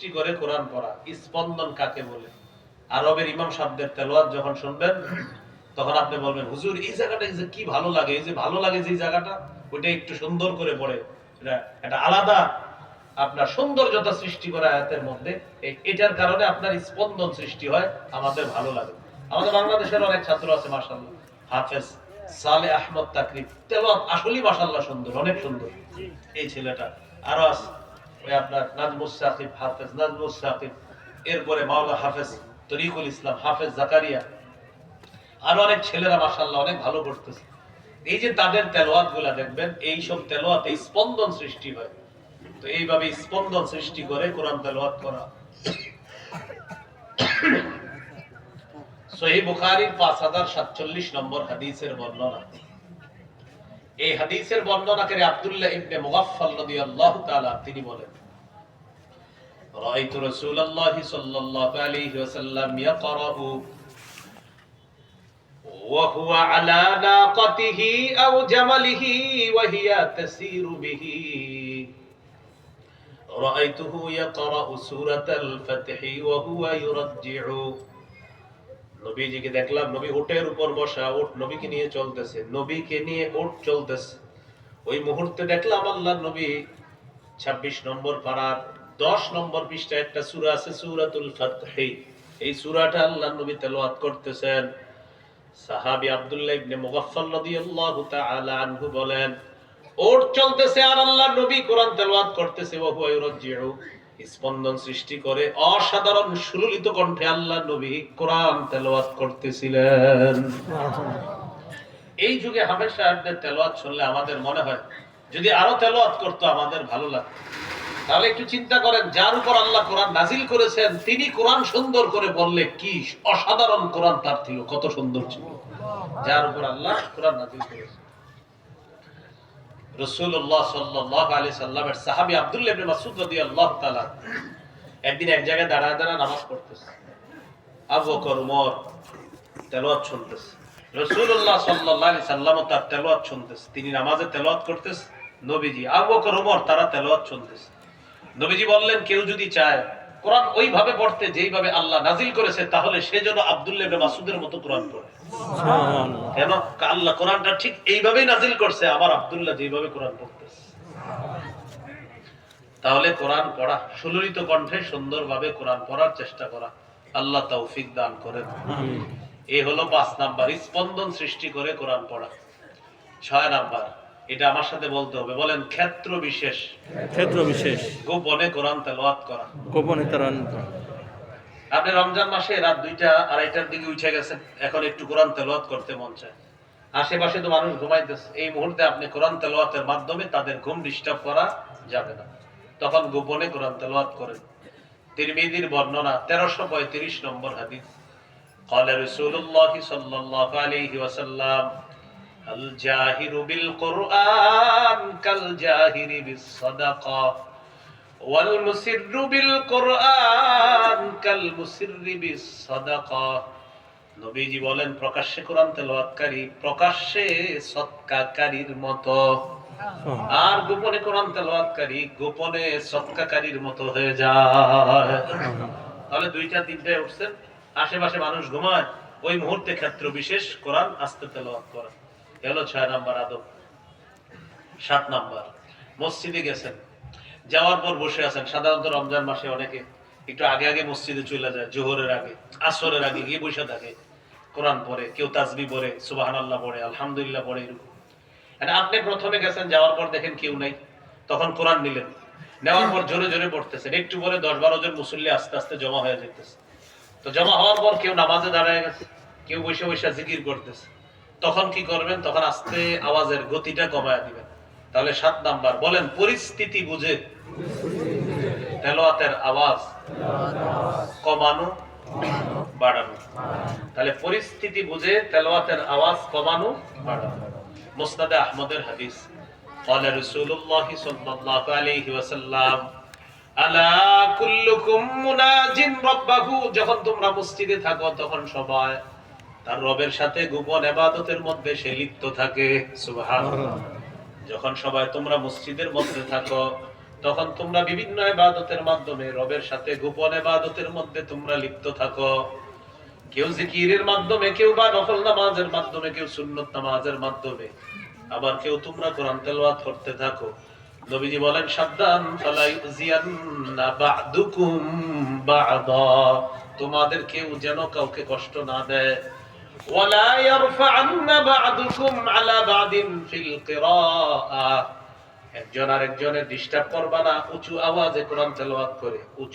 সৃষ্টি করে কোরআন পড়া। স্পন্দন কাকে বলে? আরবের ইমাম সাহেবদের তেলাওয়াত যখন শুনবেন তখন আপনি বলবেন, হুজুর এই জায়গাটা যে কি ভালো লাগে, এই যে ভালো লাগে যে জায়গাটা, ওইটা একটু সুন্দর করে পড়ে, এটা আলাদা আপনার সৌন্দর্যতা সৃষ্টি করা আয়াতের মধ্যে। এটার কারণে আপনার স্পন্দন সৃষ্টি হয়, আমাদের ভালো লাগে। আমাদের বাংলাদেশের অনেক ছাত্র আছে মাশাআল্লাহ, হাফেজ সালে আহমদ তাকরিব, তেলাওয়াত আসলেই মাশাআল্লাহ সুন্দর, অনেক সুন্দর এই ছেলেটা। আরো আছে ওই আপনার নাজমুস সাকিব, হাফেজ নাজমুস সাকিব, এরপরে মাওলানা হাফেজ তরিকুল ইসলাম, হাফেজ জাকারিয়া, আরো অনেক ছেলেরা মাশাআল্লাহ অনেক ভালো করতেছে। এই যে তাদের তেলাওয়াত গুলা দেখবেন, এই সব তেলাওয়াতে স্পন্দন সৃষ্টি হয়। তো এইভাবে স্পন্দন সৃষ্টি করে কোরআন তেলাওয়াত করা। সহিহ বুখারীর 5047 নম্বর হাদিসের বর্ণনা। এই হাদিসের বর্ণনাকারী আব্দুল্লাহ ইবনে মুগাফফাল রাদিয়াল্লাহু তাআলা তিনি বলেন, রাআইতু রাসূলুল্লাহি সাল্লাল্লাহু আলাইহি ওয়াসাল্লাম ইয়াকরাউ ওয়া হুয়া আলা নাকাতিহি আও জামালিহি ওয়া হিয়া তাসিরু বিহি। রাআইতুহু ইয়াকরাউ সূরাতাল ফাতহ ওয়া হুয়া ইউরাজ্জিউ। নবীজিকে দেখলাম, নবী উটের উপর বসা, উট নবীকে নিয়ে চলতেছে, নবীকে নিয়ে উট চলতেছে। ওই মুহূর্তে দেখলাম আল্লাহর নবী 26 নম্বর পারার 10 নম্বর পৃষ্ঠায় একটা সূরা আছে, সূরাতুল ফাতহ। এই সূরাটা আল্লাহর নবী তেলাওয়াত করতেছেন। সাহাবী আব্দুল্লাহ ইবনে মুগাফফাল রাদিয়াল্লাহু তাআলা আনহু বলেন, উট চলতেছে আর আল্লাহর নবী কোরআন তেলাওয়াত করতেছে, ওয়া হুয়া ইউরাজ্জিউ, স্পন্দন সৃষ্টি করে অসাধারণ সুললিত কণ্ঠে আল্লাহর নবী কোরআন তেলাওয়াত করতেছিলেন। এই যুগে হাফেজ সাহেবদের তেলাওয়াত শুনলে আমাদের মনে হয় যদি আরো তেলাওয়াত করতো আমাদের ভালো লাগতো। তাহলে একটু চিন্তা করেন, যার উপর আল্লাহ কোরআন নাজিল করেছেন তিনি কোরআন সুন্দর করে বললে কি অসাধারণ কোরআন তার ছিল, কত সুন্দর ছিল যার উপর আল্লাহ কোরআন নাজিল করেছেন। রাসূলুল্লাহ সাল্লাল্লাহু আলাইহি সাল্লামের সাহাবী আব্দুল্লাহ ইবনে মাসউদ রাদিয়াল্লাহু তাআলা একদিন এক জায়গায় দাঁড়ায় দাঁড়ায় নামাজ পড়তেছে। আবু বকর ওমর তেলাওয়াত শুনতেছে, রাসূলুল্লাহ সাল্লাল্লাহু আলাইহি সাল্লাম তার তেলাওয়াত শুনতেছে। তিনি নামাজে তেলাওয়াত করতেছে, নবীজি আবু বকর ওমর তারা তেলাওয়াত শুনতেছে। নবীজি বললেন, কেউ যদি চায় কোরআন ওইভাবে পড়তে যেইভাবে আল্লাহ নাজিল করেছে, তাহলে সে যেন আব্দুল্লাহ ইবনে মাসউদের মতো কোরআন পড়ে। সুবহানাল্লাহ। কেন? আল্লাহ কোরআনটা ঠিক এইভাবেই নাজিল করছে, আবার আব্দুল্লাহ যেইভাবে কোরআন পড়তেছে। তাহলে কোরআন পড়া, সুললিত কণ্ঠে সুন্দরভাবে কোরআন পড়ার চেষ্টা করা, আল্লাহ তৌফিক দান করেন। আমিন। এই হলো 5 নাম্বার, স্পন্দন সৃষ্টি করে কোরআন পড়া। 6 নাম্বার, এটা আমার সাথে বলতে হবে, বলেন ক্ষেত্র বিশেষ। ক্ষেত্র বিশেষ, গোপনে কোরআন তেলাওয়াত করা। গোপনে তেলাওয়াত। আপনি রমজান মাসে রাত 2টা 2:30টার দিকে উঠে গেছেন, এখন একটু কোরআন তেলাওয়াত করতে মন চায়, আশেপাশে তো মানুষ ঘুমাইতেছে, এই মুহূর্তে আপনি কোরআন তেলাওয়াতের মাধ্যমে তাদের ঘুম ডিস্টার্ব করা যাবে না, তখন গোপনে কোরআন তেলাওয়াত করেন। তিরমিজির বর্ণনা 1335 নম্বর হাদিস। قال رسول الله صلى الله عليه وسلم الجاهر بالقرآن كالجاهر بالصدقة والمسر بالقرآن كالمسر بالصدقة। নবীজি বলেন, প্রকাশ্যে কোরআন তেলাওয়াতকারী প্রকাশ্যে সদকাকারীর মতো, আর গোপনে কোরআন তেলাওয়াতকারী গোপনে সদকাকারীর মতো হয়ে যায়। তাহলে 2টা 3টায় উঠছেন, আশেপাশে মানুষ ঘুমায়, ওই মুহূর্তে ক্ষেত্র বিশেষ কোরআন আস্তে তেলাওয়াত করা। এলো 6 নাম্বার আদব। 7 নাম্বার, মসজিদে গেছেন, যাওয়ার পর বসে আছেন। সাধারণত রমজান মাসে অনেকে একটু আগে আগে মসজিদে চলে যায়, জোহরের আগে আসরের আগে গিয়ে বসে থাকে, কোরআন পড়ে, কেউ তাসবিহ পড়ে, সুবহানাল্লাহ পড়ে, আলহামদুলিল্লাহ পড়ে, এরকম। আপনি প্রথমে গেছেন, যাওয়ার পর দেখেন কেউ নাই, তখন কোরআন নিলেন, নেওয়ার পর জোরে জোরে পড়তেছেন, একটু পরে 10-12 জন মুসল্লি আস্তে আস্তে জমা হয়ে যেতেছে। তো জমা হওয়ার পর কেউ নামাজে দাঁড়ায় গেছে, কেউ বসে বসে জিকির করতেছে, তখন কি করবেন? তখন আস্তে আওয়াজের গতিটা কমায় দিবেন। তাহলে 7 নাম্বার, বলেন পরিস্থিতি বুঝে তেলাওয়াতের আওয়াজ কমানো বাড়ানো। তাহলে পরিস্থিতি বুঝে তেলাওয়াতের আওয়াজ কমানো বাড়ানো। মুসনাদে আহমদের হাদিস। قال رسول الله صلى الله عليه وسلم আলা কুল্লুকুম মুনাজিন রাব্বাহু। যখন তোমরা মসজিদে থাকো তখন সবাই তার রবের সাথে গোপন ইবাদতের মধ্যে সে লিপ্ত থাকে। সুবহানাল্লাহ। যখন সবাই তোমরা মসজিদের মধ্যে থাকো তখন তোমরা বিভিন্ন ইবাদতের মাধ্যমে রবের সাথে গোপন ইবাদতের মধ্যে তোমরা লিপ্ত থাকো। কেউ জিকিরের মাধ্যমে, কেউ বা নফল নামাজের মাধ্যমে, কেউ সুন্নত নামাজের মাধ্যমে, আবার কেউ তোমরা কোরআন তেলাওয়াত করতে থাকো। নবীজি বলেন সাবধান, ফালা ইউজিয়ান্না বা'দুকুম বা'দা, তোমাদের কেউ যেন কাউকে কষ্ট না দেয়। ওয়ালা ইয়ারফা'আন্না বা'দুকুম আলা বা'দিন ফিল কিরাআহ, একজন আরেকজনের ডিস্টার্ব করবা না উঁচু আওয়াজে কোরআন তেলাওয়াত করে। উঁচু